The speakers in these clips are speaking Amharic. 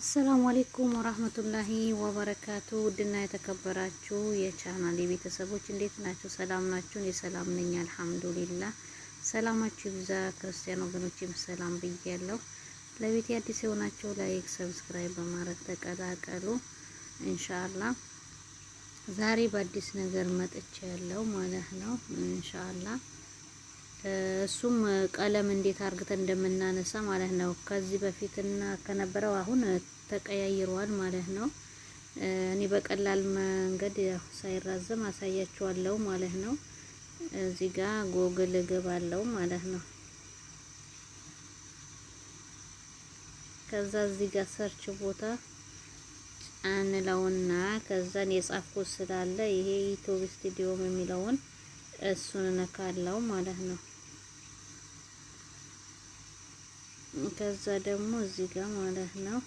አሰላሙ አለይኩም ወራህመቱላሂ ወበረካቱ። ውድና የተከበራችሁ የቻናሌ ቤተሰቦች እንዴት ናችሁ? ሰላም ናችሁ? እኔ ሰላም ነኝ አልሐምዱሊላህ። ሰላማችሁ ይብዛ። ክርስቲያን ወገኖችም ሰላም ብያለሁ። ለቤት አዲስ የሆናችሁ ላይክ፣ ሰብስክራይብ በማድረግ ተቀላቀሉ ኢንሻአላህ። ዛሬ በአዲስ ነገር መጥቻለሁ ማለት ነው ኢንሻአላህ። እሱም ቀለም እንዴት አርግተን እንደምናነሳ ማለት ነው። ከዚህ በፊትና ከነበረው አሁን ተቀያይሯል ማለት ነው። እኔ በቀላል መንገድ ሳይራዘም አሳያችኋለሁ ማለት ነው። እዚህ ጋር ጎግል እገባለሁ ማለት ነው። ከዛ እዚህ ጋር ሰርች ቦታ ጫንለውና ከዛን የጻፍኩት ስላለ ይሄ ዩቲዩብ ስቱዲዮ የሚለውን እሱን ነካለው ማለት ነው። ከዛ ደግሞ እዚህ ጋር ማለት ነው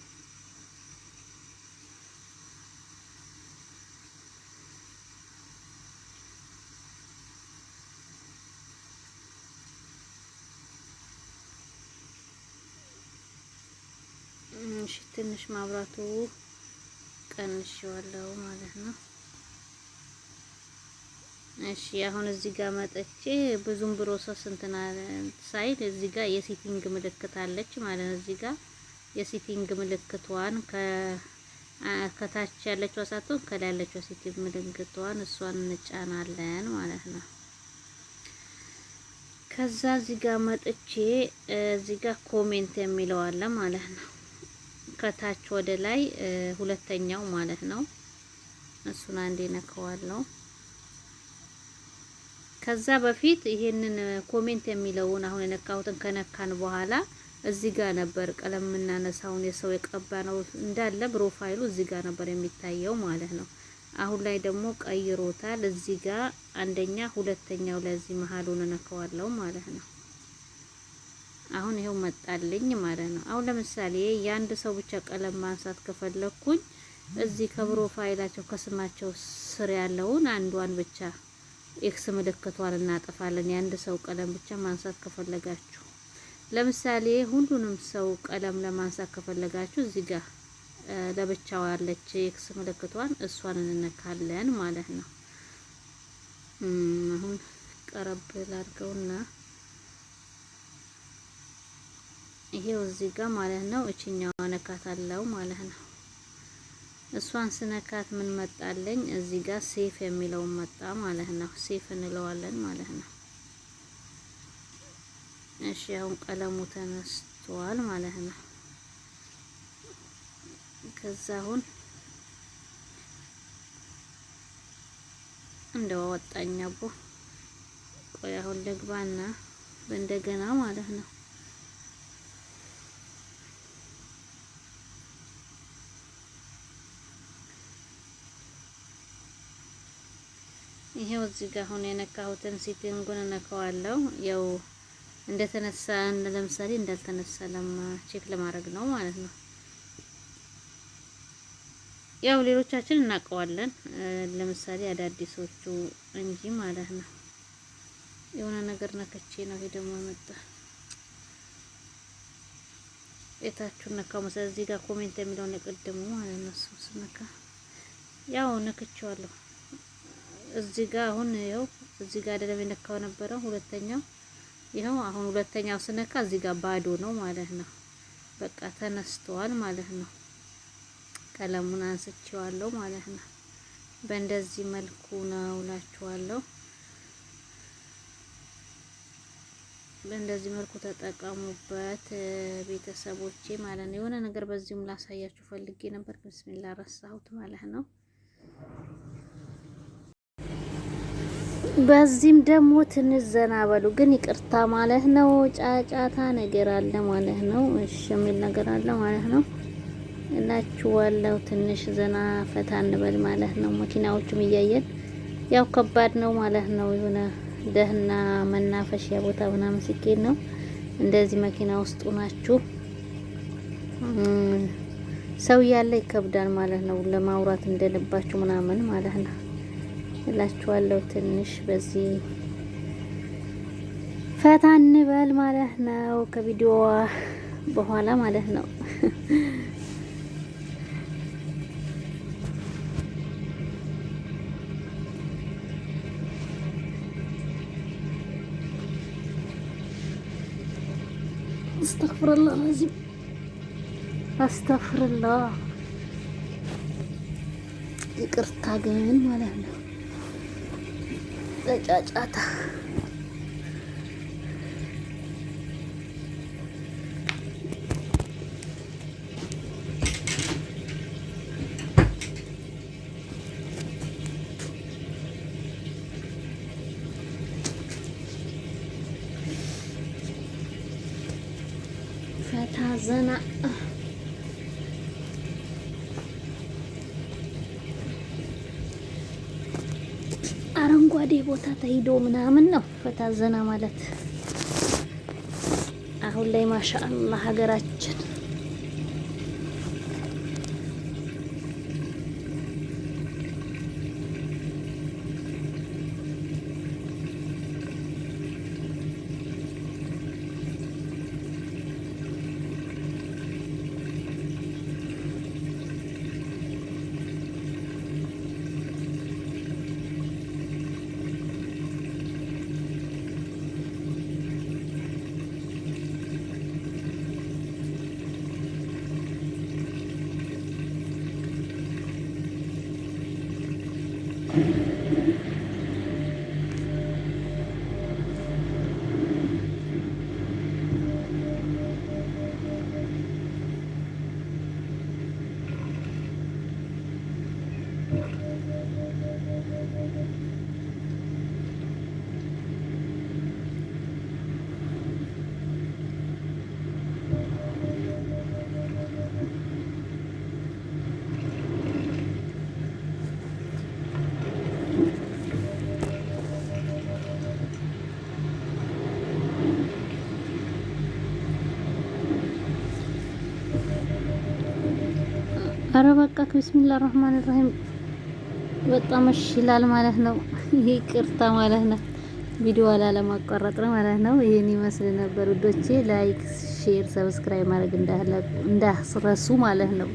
እሺ፣ ትንሽ ማብራቱ ቀንሼዋለሁ ማለት ነው። እሺ አሁን እዚህ ጋር መጥቼ ብዙም ፕሮሰስ እንትና ሳይድ እዚህ ጋር የሴቲንግ ምልክት አለች ማለት ነው። እዚህ ጋር የሴቲንግ ምልክቷን ከታች ያለችው ሳትሆን ከላይ ያለችው ሴቲንግ ምልክቷን እሷን እንጫናለን ማለት ነው። ከዛ እዚህ ጋር መጥቼ እዚህ ጋር ኮሜንት የሚለው አለ ማለት ነው። ከታች ወደ ላይ ሁለተኛው ማለት ነው። እሱን አንዴ ነካዋለሁ። ከዛ በፊት ይሄንን ኮሜንት የሚለውን አሁን የነካሁትን ከነካን በኋላ እዚህ ጋር ነበር ቀለም የምናነሳውን የሰው የቀባነው እንዳለ ፕሮፋይሉ እዚህ ጋር ነበር የሚታየው ማለት ነው። አሁን ላይ ደግሞ ቀይሮታል። እዚህ ጋር አንደኛ ሁለተኛው ለዚህ መሃሉን ነካዋለሁ ማለት ነው። አሁን ይሄው መጣልኝ ማለት ነው። አሁን ለምሳሌ የአንድ ሰው ብቻ ቀለም ማንሳት ከፈለኩኝ እዚህ ከፕሮፋይላቸው ከስማቸው ስር ያለውን አንዷን ብቻ ኤክስ ምልክቷን እናጠፋለን። የአንድ ሰው ቀለም ብቻ ማንሳት ከፈለጋችሁ ለምሳሌ ሁሉንም ሰው ቀለም ለማንሳት ከፈለጋችሁ እዚህ ጋር ለብቻው ያለች ኤክስ ምልክቷን እሷን እንነካለን ማለት ነው። አሁን ቀረብ ላድርገውና ይሄው እዚህ ጋር ማለት ነው እቺኛው ነካታለው ማለት ነው። እሷን ስነካት ምን መጣለኝ? እዚህ ጋር ሴፍ የሚለው መጣ ማለት ነው። ሴፍ እንለዋለን ማለት ነው። እሺ አሁን ቀለሙ ተነስቷል ማለት ነው። ከዛ አሁን እንደው ወጣኛቦ ቆይ አሁን ልግባና እንደገና ማለት ነው ይሄው እዚህ ጋር አሁን የነካሁትን ሴቲንጉን ነካዋለሁ። ያው እንደተነሳ ለምሳሌ እንዳልተነሳ ቼክ ለማድረግ ነው ማለት ነው። ያው ሌሎቻችን እናውቀዋለን፣ ለምሳሌ አዳዲሶቹ እንጂ ማለት ነው። የሆነ ነገር ነከቼ ነው ይሄ ደግሞ መጣ። የታችሁን ነካው መሰለኝ እዚህ ጋር ኮሜንት የሚለውን የቀደሙ ማለት ነው። ስነካ ያው ነክቼዋለሁ። እዚህ ጋር አሁን ይኸው እዚህ ጋር አይደለም የነካው ነበረው ሁለተኛው። ይኸው አሁን ሁለተኛው ስነካ እዚህ ጋር ባዶ ነው ማለት ነው። በቃ ተነስተዋል ማለት ነው። ቀለሙን አንስቼዋለሁ ማለት ነው። በእንደዚህ መልኩ ነው እላችኋለሁ። በእንደዚህ መልኩ ተጠቀሙበት ቤተሰቦቼ ማለት ነው። የሆነ ነገር በዚህም ላሳያችሁ ፈልጌ ነበር፣ ቢስሚላህ ረሳሁት ማለት ነው። በዚህም ደግሞ ትንሽ ዘና በሉ ግን ይቅርታ ማለት ነው። ጫጫታ ነገር አለ ማለት ነው። እሺ የሚል ነገር አለ ማለት ነው እላችኋለሁ። ትንሽ ዘና ፈታ እንበል ማለት ነው። መኪናዎቹም እያየን ያው ከባድ ነው ማለት ነው። የሆነ ደህና መናፈሻ ቦታ ምናምን ሲኬድ ነው እንደዚህ መኪና ውስጥ ናችሁ ሰው ያለ ይከብዳል ማለት ነው። ለማውራት እንደልባችሁ ምናምን ማለት ነው እላችኋለሁ። ትንሽ በዚህ ፈታ እንበል ማለት ነው ከቪዲዮ በኋላ ማለት ነው። አስተግፍሩላህ አዚም አስተግፍሩላህ። ይቅርታ ግን ማለት ነው ለጫጫታ ፈታ ዘና አረንጓዴ ቦታ ተሂዶ ምናምን ነው ፈታ ዘና ማለት። አሁን ላይ ማሻአላህ ሀገራችን አረ በቃ ቢስሚላህ ረህማን ረሂም በጣም እሺ ይላል ማለት ነው። ይቅርታ ማለት ነው ቪዲዮ ላለማቋረጥ ነው ማለት ነው። ይሄን ይመስል ነበር ውዶቼ። ላይክ፣ ሼር፣ ሰብስክራይብ ማድረግ እንዳትረሱ ማለት ነው።